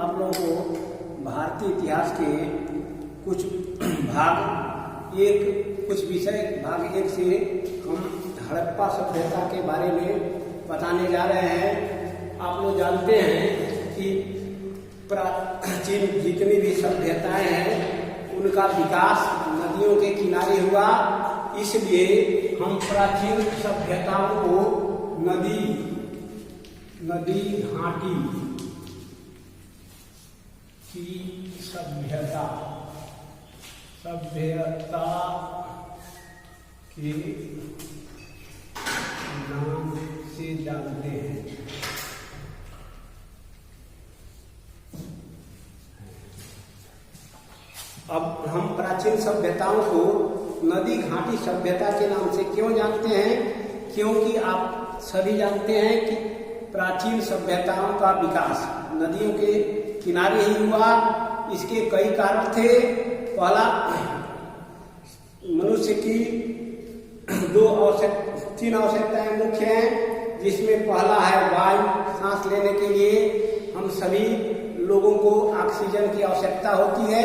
आप लोगों को भारतीय इतिहास के कुछ कुछ विषय भाग 1 से हम हड़प्पा सभ्यता के बारे में बताने जा रहे हैं। आप लोग जानते हैं कि प्राचीन जितनी भी सभ्यताएं हैं उनका विकास नदियों के किनारे हुआ, इसलिए हम प्राचीन सभ्यताओं को नदी घाटी की सभ्यता के नाम से जानते हैं। अब हम प्राचीन सभ्यताओं को नदी घाटी सभ्यता के नाम से क्यों जानते हैं? क्योंकि आप सभी जानते हैं कि प्राचीन सभ्यताओं का विकास नदियों के किनारे ही हुआ। इसके कई कारण थे। पहला, मनुष्य की 3 आवश्यकताएं मुख्य हैं, जिसमें पहला है वायु। सांस लेने के लिए हम सभी लोगों को ऑक्सीजन की आवश्यकता होती है।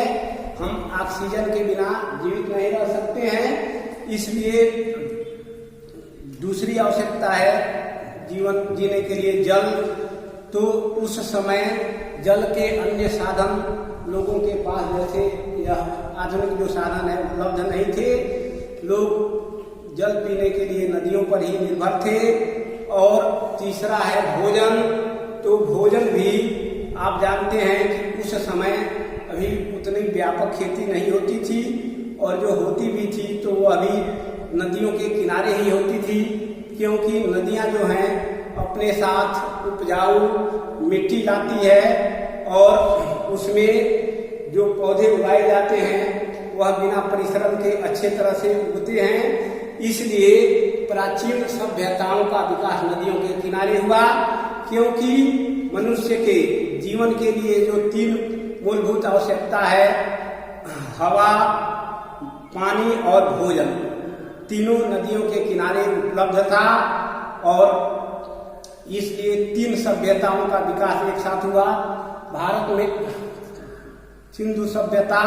हम ऑक्सीजन के बिना जीवित नहीं रह सकते हैं, इसलिए दूसरी आवश्यकता है जीवन जीने के लिए जल। तो उस समय जल के अन्य साधन लोगों के पास जैसे यह आधुनिक जो साधन है उपलब्ध नहीं थे। लोग जल पीने के लिए नदियों पर ही निर्भर थे। और तीसरा है भोजन। तो भोजन भी आप जानते हैं कि उस समय अभी उतनी व्यापक खेती नहीं होती थी, और जो होती भी थी तो वो अभी नदियों के किनारे ही होती थी, क्योंकि नदियां जो हैं अपने साथ उपजाऊ मिट्टी लाती है और उसमें जो पौधे उगाए जाते हैं वह बिना परिश्रम के अच्छे तरह से उगते हैं। इसलिए प्राचीन सभ्यताओं का विकास नदियों के किनारे हुआ, क्योंकि मनुष्य के जीवन के लिए जो 3 मूलभूत आवश्यकता है, हवा, पानी और भोजन, तीनों नदियों के किनारे उपलब्ध था। और इसलिए 3 सभ्यताओं का विकास एक साथ हुआ। भारत में सिंधु सभ्यता,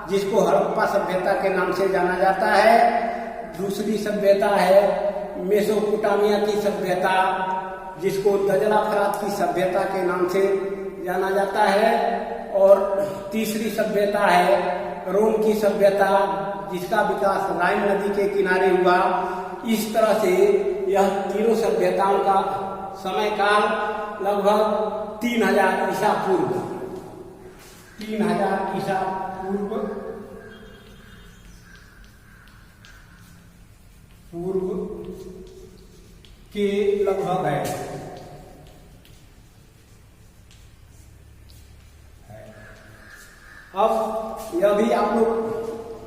जिसको हड़प्पा सभ्यता के नाम से जाना जाता है। दूसरी सभ्यता है मेसोपोटामिया की सभ्यता, जिसको दजला फरात की सभ्यता के नाम से जाना जाता है। और तीसरी सभ्यता है रोम की सभ्यता, जिसका विकास राइन नदी के किनारे हुआ। इस तरह से यह तीनों सभ्यताओं का समय काल लगभग 3000 ईसा पूर्व के लगभग है। अब यह भी आप लोग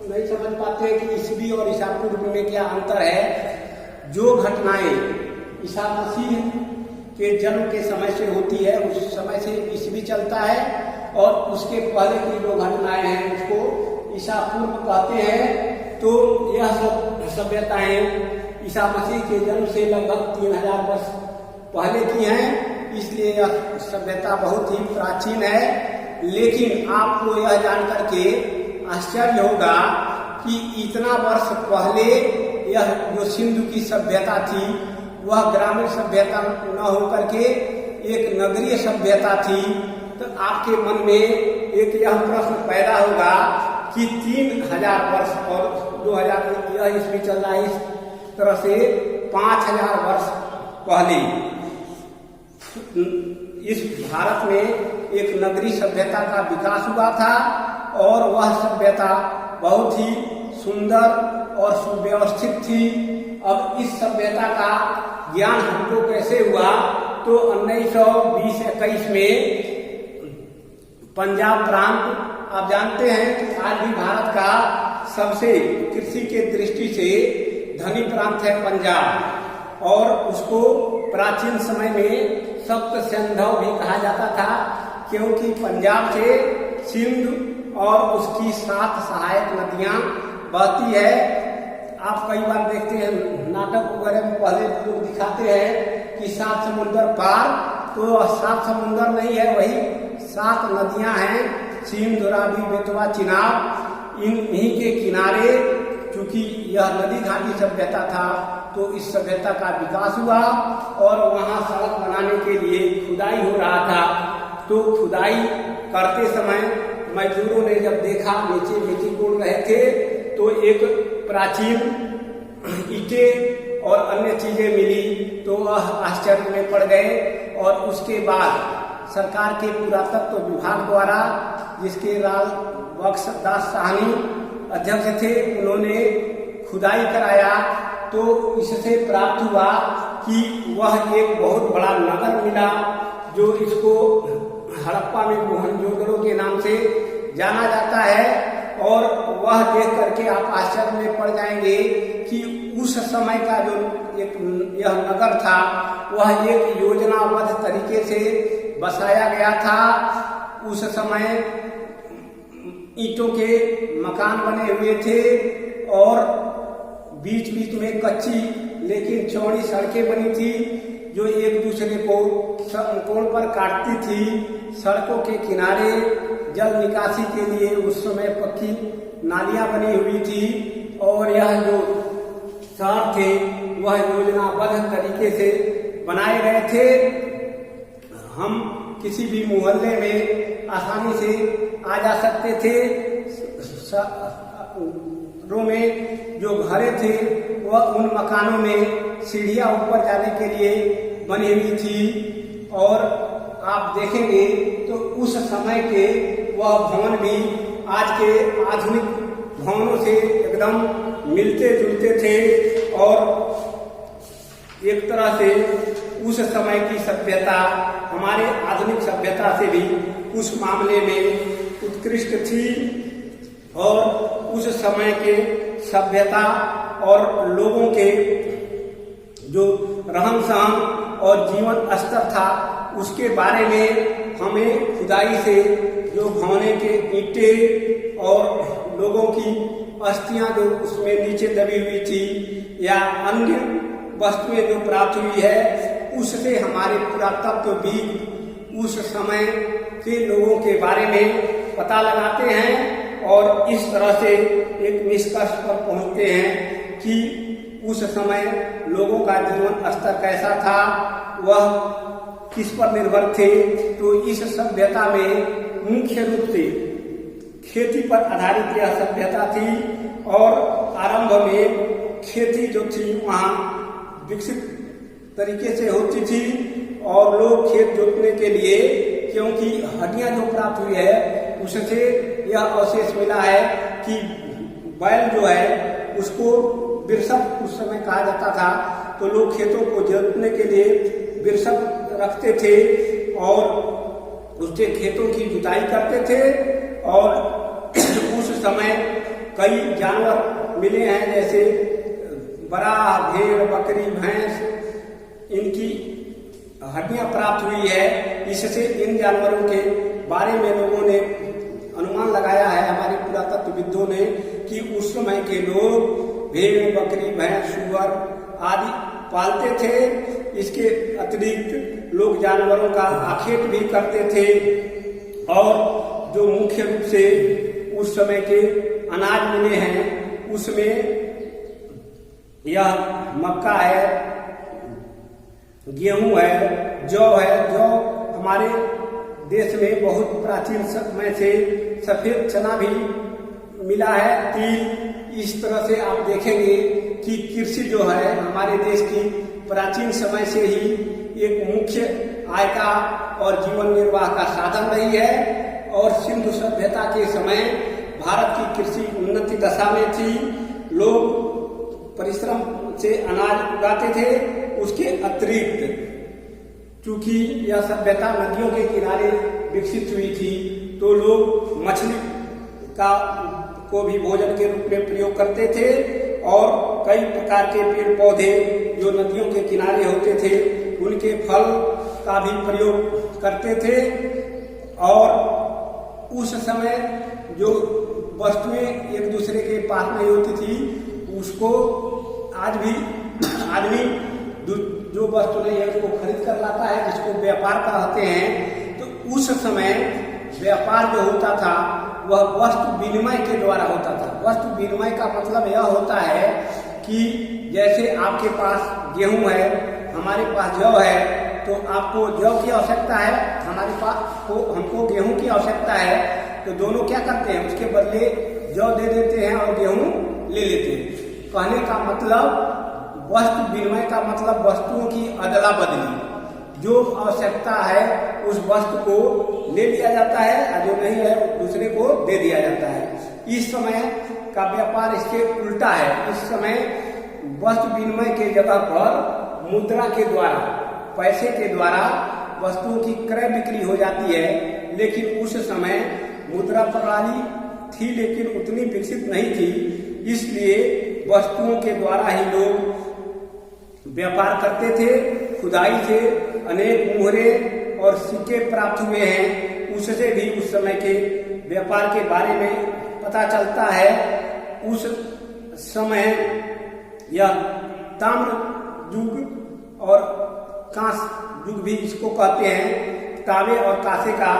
नहीं समझ पाते कि ईसवी और ईसा पूर्व में क्या अंतर है। जो घटनाएं ईसा मसीह के जन्म के समय से होती है उस समय से ईसवी चलता है, और उसके पहले की जो घटनाएं हैं उसको ईसा पूर्व कहते हैं। तो यह सब सभ्यताएं ईसा मसीह के जन्म से लगभग 3000 वर्ष पहले की हैं, इसलिए यह सभ्यता बहुत ही प्राचीन है। लेकिन आपको यह जानकर के आश्चर्य होगा कि इतना वर्ष पहले यह जो सिंधु की सभ्यता थी वह ग्रामीण सभ्यता न होकर के एक नगरीय सभ्यता थी। तो आपके मन में एक यह प्रश्न पैदा होगा कि 3000 वर्ष और 2000 यह ईस्वी चल रहा है, इस तरह से 5000 वर्ष पहले इस भारत में एक नगरीय सभ्यता का विकास हुआ था, और वह सभ्यता बहुत ही सुंदर और सुव्यवस्थित थी। अब इस सभ्यता का ज्ञान हमको कैसे हुआ? तो 1920-21 में पंजाब प्रांत, आप जानते हैं कि आज भी भारत का सबसे कृषि के दृष्टि से धनी प्रांत है पंजाब, और उसको प्राचीन समय में सप्त सिंधु भी कहा जाता था, क्योंकि पंजाब से सिंध और उसकी 7 सहायक नदियां बहती है। आप कई बार देखते हैं नाटक वगैरह में पहले लोग दिखाते हैं कि 7 समुंदर पार, तो 7 समुंदर नहीं है, वही 7 नदियां हैं, सींध, रावी, बेतवा, चिनाब। इन्हीं के किनारे चूंकि यह नदी घाटी सभ्यता था तो इस सभ्यता का विकास हुआ और वहां सड़क बनाने के लिए खुदाई हो रहा था। तो खुदाई करते समय मजदूरों ने जब देखा नीचे मिट्टी कोड़ रहे थे तो एक प्राचीन ईंटें और अन्य चीजें मिली तो वह आश्चर्य में पड़ गए। और उसके बाद सरकार के पुरातत्व विभाग द्वारा, जिसके राल बख्श दास साहनी अध्यक्ष थे, उन्होंने खुदाई कराया तो इससे प्राप्त हुआ कि वह एक बहुत बड़ा नगर मिला जो इसको हड़प्पा में मोहनजोदड़ो के नाम से जाना जाता है। और वह देख करके आप आश्चर्य में पड़ जाएंगे कि उस समय का जो एक यह नगर था वह एक योजनाबद्ध तरीके से बसाया गया था। उस समय ईंटों के मकान बने हुए थे और बीच बीच में कच्ची लेकिन चौड़ी सड़कें बनी थी जो एक दूसरे को कोण पर काटती थी। सड़कों के किनारे जल निकासी के लिए उस समय पक्की नालियां बनी हुई थी और यह जो शहर थे वह योजनाबद्ध तरीके से बनाए गए थे। हम किसी भी मोहल्ले में आसानी से आ जा सकते थे। रो में जो घरे थे वह उन मकानों में सीढ़ियां ऊपर जाने के लिए बनी हुई थी और आप देखेंगे तो उस समय के वह भवन भी आज के आधुनिक भवनों से एकदम मिलते जुलते थे और एक तरह से उस समय की सभ्यता हमारे आधुनिक सभ्यता से भी उस मामले में उत्कृष्ट थी। और उस समय के सभ्यता और लोगों के जो रहन सहन और जीवन स्तर था उसके बारे में हमें खुदाई से जो भवने के ईंटें और लोगों की अस्थियां जो उसमें नीचे दबी हुई थी या अन्य वस्तुएं जो प्राप्त हुई है उससे हमारे पुरातत्वविद उस समय के लोगों के बारे में पता लगाते हैं और इस तरह से एक निष्कर्ष पर पहुंचते हैं कि उस समय लोगों का जीवन स्तर कैसा था, वह किस पर निर्भर थे। तो इस सभ्यता में मुख्य रूप से खेती पर आधारित यह सभ्यता थी और आरंभ में खेती जो थी वहाँ विकसित तरीके से होती थी और लोग खेत जोतने के लिए, क्योंकि हड्डियां जो प्राप्त हुई है उससे यह अवशेष मिला है कि बैल जो है उसको बिरसप उस समय कहा जाता था। तो लोग खेतों को जोतने के लिए बिरसप रखते थे और उससे खेतों की जुताई करते थे। और उस समय कई जानवर मिले हैं जैसे बड़ा, भेड़, बकरी, भैंस, इनकी हड्डियां प्राप्त हुई है। इससे इन जानवरों के बारे में लोगों ने अनुमान लगाया है, हमारे पुरातत्वविदों ने, कि उस समय के लोग भेड़, बकरी, भैंस, सुअर आदि पालते थे। इसके अतिरिक्त लोग जानवरों का आखेट भी करते थे और जो मुख्य रूप से उस समय के अनाज मिले हैं उसमें यह मक्का है, गेहूं है, जौ है। जौ हमारे देश में बहुत प्राचीन समय से सफेद चना भी मिला है, तिल। इस तरह से आप देखेंगे कि कृषि जो है हमारे देश की प्राचीन समय से ही एक मुख्य आय का और जीवन निर्वाह का साधन रही है। और सिंधु सभ्यता के समय भारत की कृषि उन्नति दशा में थी। लोग परिश्रम से अनाज उगाते थे। उसके अतिरिक्त चूंकि यह सभ्यता नदियों के किनारे विकसित हुई थी तो लोग मछली को भी भोजन के रूप में प्रयोग करते थे और कई प्रकार के पेड़ पौधे जो नदियों के किनारे होते थे उनके फल का भी प्रयोग करते थे। और उस समय जो वस्तुएं एक दूसरे के पास नहीं होती थी उसको आज भी आदमी जो वस्तु नहीं है उसको खरीद कर लाता है, जिसको व्यापार कहते हैं। तो उस समय व्यापार जो होता था वह वस्तु विनिमय के द्वारा होता था। वस्तु विनिमय का मतलब यह होता है कि जैसे आपके पास गेहूं है, हमारे पास जौ है, तो आपको जौ की आवश्यकता है, हमारे पास हमको गेहूं की आवश्यकता है, तो दोनों क्या करते हैं, उसके बदले जौ दे देते हैं और गेहूं ले लेते हैं। कहने का मतलब वस्तु विनिमय का मतलब वस्तुओं की अदला बदली, जो आवश्यकता है उस वस्तु को ले लिया जाता है और जो नहीं है दूसरे को दे दिया जाता है। इस समय का व्यापार इसके उल्टा है। इस समय वस्तु विनिमय के जगह पर मुद्रा के द्वारा, पैसे के द्वारा वस्तुओं की क्रय बिक्री हो जाती है। लेकिन उस समय मुद्रा प्रणाली थी लेकिन उतनी विकसित नहीं थी, इसलिए वस्तुओं के द्वारा ही लोग व्यापार करते थे। खुदाई से अनेक मुहरे और सिक्के प्राप्त हुए हैं, उससे भी उस समय के व्यापार के बारे में पता चलता है। उस समय यह ताम्र युग और कांस युग भी इसको कहते हैं। तांबे और कांसे का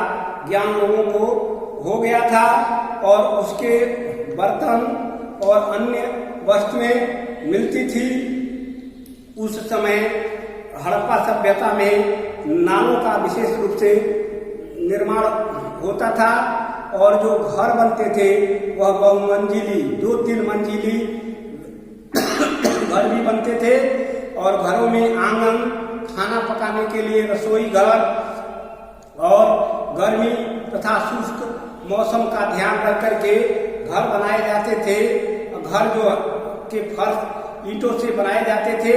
ज्ञान लोगों को हो गया था और उसके बर्तन और अन्य वस्तुएं मिलती थी। उस समय हड़प्पा सभ्यता में नालों का विशेष रूप से निर्माण होता था और जो घर बनते थे वह बहुमंजिली, 2-3 मंजिली घर भी बनते थे और घरों में आंगन, खाना पकाने के लिए रसोई घर और गर्मी तथा शुष्क मौसम का ध्यान रख करके घर बनाए जाते थे। घर जो के फर्श ईंटों से बनाए जाते थे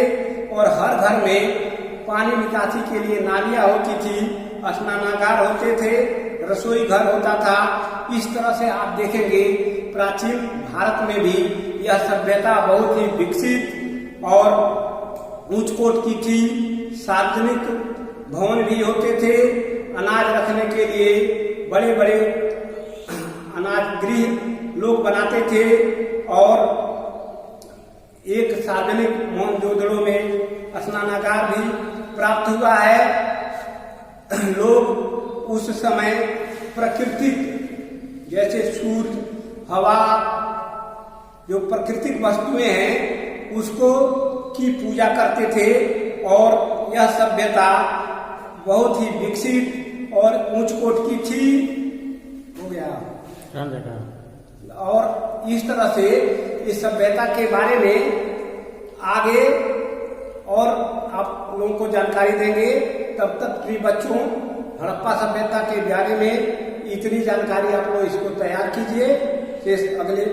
और हर घर में पानी निकासी के लिए नालियां होती थी, स्नानागार होते थे, रसोई घर होता था। इस तरह से आप देखेंगे प्राचीन भारत में भी यह सभ्यता बहुत ही विकसित और उच्च कोट की थी। सार्वजनिक भवन भी होते थे, अनाज रखने के लिए बड़े बड़े अनाज गृह लोग बनाते थे और एक सार्वजनिक मोहनजोदड़ो में स्नानागार भी प्राप्त हुआ है। लोग उस समय प्राकृतिक जैसे सूर्य, हवा, जो प्राकृतिक वस्तुएं हैं उसको की पूजा करते थे और यह सभ्यता बहुत ही विकसित और उच्च कोट की थी। हो गया और इस तरह से इस सभ्यता के बारे में आगे और आप लोगों को जानकारी देंगे। तब तक प्रिय बच्चों, हड़प्पा सभ्यता के बारे में इतनी जानकारी आप लोग इसको तैयार कीजिए। अगले